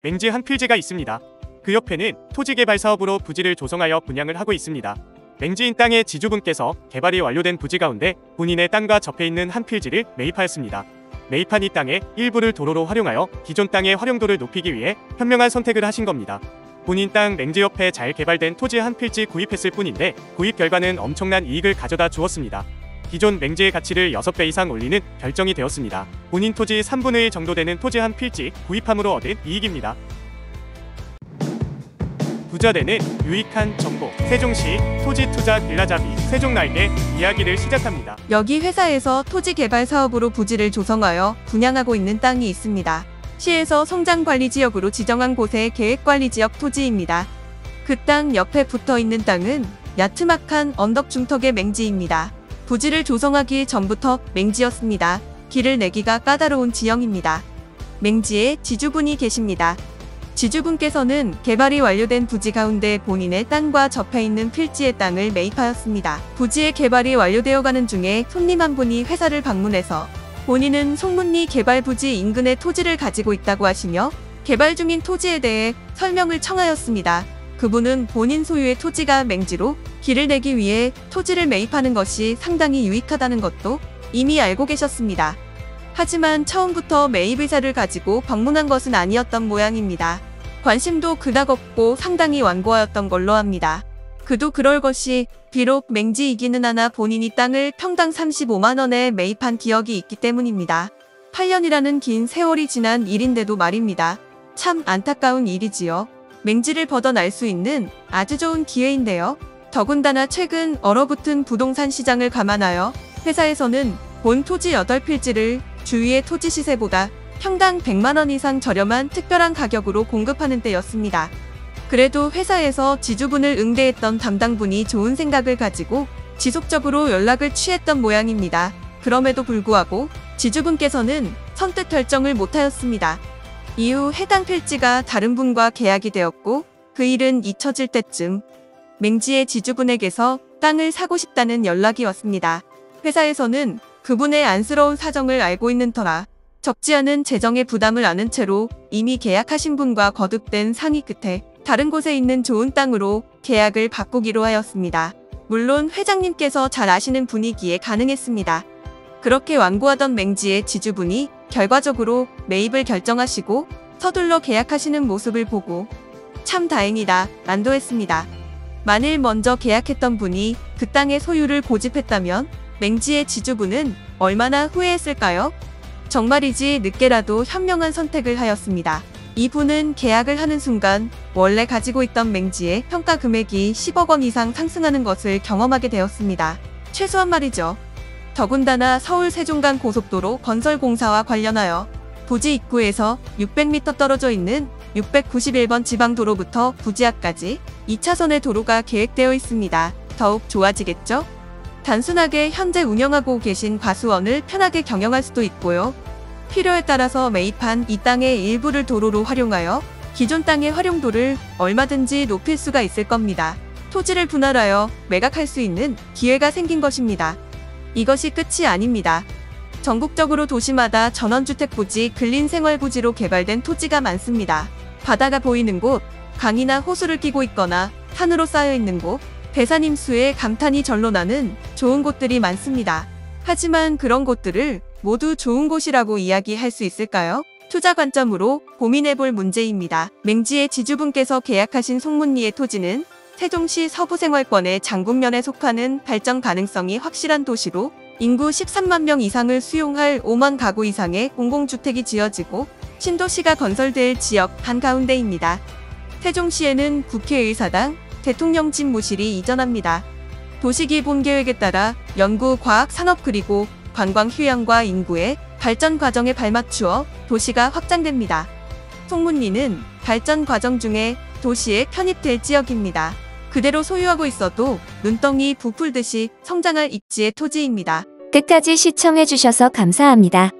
맹지 한 필지가 있습니다. 그 옆에는 토지개발 사업으로 부지를 조성하여 분양을 하고 있습니다. 맹지인 땅의 지주분께서 개발이 완료된 부지 가운데 본인의 땅과 접해 있는 한 필지를 매입하였습니다. 매입한 이 땅의 일부를 도로로 활용하여 기존 땅의 활용도를 높이기 위해 현명한 선택을 하신 겁니다. 본인 땅 맹지 옆에 잘 개발된 토지 한 필지 구입했을 뿐인데 구입 결과는 엄청난 이익을 가져다 주었습니다. 기존 맹지의 가치를 6배 이상 올리는 결정이 되었습니다. 본인 토지 3분의 1 정도 되는 토지 한 필지 구입함으로 얻은 이익입니다. 부자되는 유익한 정보, 세종시 토지투자 빌라잡이 세종날개 이야기를 시작합니다. 여기 회사에서 토지 개발 사업으로 부지를 조성하여 분양하고 있는 땅이 있습니다. 시에서 성장관리지역으로 지정한 곳의 계획관리지역 토지입니다. 그 땅 옆에 붙어 있는 땅은 야트막한 언덕 중턱의 맹지입니다. 부지를 조성하기 전부터 맹지였습니다. 길을 내기가 까다로운 지형입니다. 맹지에 지주분이 계십니다. 지주분께서는 개발이 완료된 부지 가운데 본인의 땅과 접해 있는 필지의 땅을 매입하였습니다. 부지의 개발이 완료되어 가는 중에 손님 한 분이 회사를 방문해서 본인은 송문리 개발 부지 인근에 토지를 가지고 있다고 하시며 개발 중인 토지에 대해 설명을 청하였습니다. 그분은 본인 소유의 토지가 맹지로 길을 내기 위해 토지를 매입하는 것이 상당히 유익하다는 것도 이미 알고 계셨습니다. 하지만 처음부터 매입 의사를 가지고 방문한 것은 아니었던 모양입니다. 관심도 그닥 없고 상당히 완고하였던 걸로 합니다. 그도 그럴 것이 비록 맹지이기는 하나 본인이 땅을 평당 35만 원에 매입한 기억이 있기 때문입니다. 8년이라는 긴 세월이 지난 일인데도 말입니다. 참 안타까운 일이지요. 맹지를 벗어날 수 있는 아주 좋은 기회인데요. 더군다나 최근 얼어붙은 부동산 시장을 감안하여 회사에서는 본 토지 8필지를 주위의 토지 시세보다 평당 100만 원 이상 저렴한 특별한 가격으로 공급하는 때였습니다. 그래도 회사에서 지주분을 응대했던 담당분이 좋은 생각을 가지고 지속적으로 연락을 취했던 모양입니다. 그럼에도 불구하고 지주분께서는 선뜻 결정을 못하였습니다. 이후 해당 필지가 다른 분과 계약이 되었고 그 일은 잊혀질 때쯤 맹지의 지주분에게서 땅을 사고 싶다는 연락이 왔습니다. 회사에서는 그분의 안쓰러운 사정을 알고 있는 터라 적지 않은 재정의 부담을 안은 채로 이미 계약하신 분과 거듭된 상의 끝에 다른 곳에 있는 좋은 땅으로 계약을 바꾸기로 하였습니다. 물론 회장님께서 잘 아시는 분이기에 가능했습니다. 그렇게 완고하던 맹지의 지주분이 결과적으로 매입을 결정하시고 서둘러 계약하시는 모습을 보고 참 다행이다 안도했습니다. 만일 먼저 계약했던 분이 그 땅의 소유를 고집했다면 맹지의 지주분은 얼마나 후회했을까요? 정말이지 늦게라도 현명한 선택을 하였습니다. 이분은 계약을 하는 순간 원래 가지고 있던 맹지의 평가 금액이 10억 원 이상 상승하는 것을 경험하게 되었습니다. 최소한 말이죠. 더군다나 서울 세종간 고속도로 건설 공사와 관련하여 부지 입구에서 600m 떨어져 있는 691번 지방도로부터 부지 앞까지 2차선의 도로가 계획되어 있습니다. 더욱 좋아지겠죠? 단순하게 현재 운영하고 계신 과수원을 편하게 경영할 수도 있고요. 필요에 따라서 매입한 이 땅의 일부를 도로로 활용하여 기존 땅의 활용도를 얼마든지 높일 수가 있을 겁니다. 토지를 분할하여 매각할 수 있는 기회가 생긴 것입니다. 이것이 끝이 아닙니다. 전국적으로 도시마다 전원주택부지, 근린생활부지로 개발된 토지가 많습니다. 바다가 보이는 곳, 강이나 호수를 끼고 있거나 산으로 쌓여 있는 곳, 배산임수에 감탄이 절로 나는 좋은 곳들이 많습니다. 하지만 그런 곳들을 모두 좋은 곳이라고 이야기할 수 있을까요? 투자 관점으로 고민해볼 문제입니다. 맹지의 지주분께서 계약하신 송문리의 토지는 세종시 서부생활권의 장군면에 속하는 발전 가능성이 확실한 도시로 인구 13만 명 이상을 수용할 5만 가구 이상의 공공주택이 지어지고 신도시가 건설될 지역 한가운데입니다. 세종시에는 국회의사당, 대통령 집무실이 이전합니다. 도시기본계획에 따라 연구, 과학, 산업 그리고 관광 휴양과 인구의 발전 과정에 발맞추어 도시가 확장됩니다. 송문리는 발전 과정 중에 도시에 편입될 지역입니다. 그대로 소유하고 있어도 눈덩이 부풀듯이 성장할 입지의 토지입니다. 끝까지 시청해주셔서 감사합니다.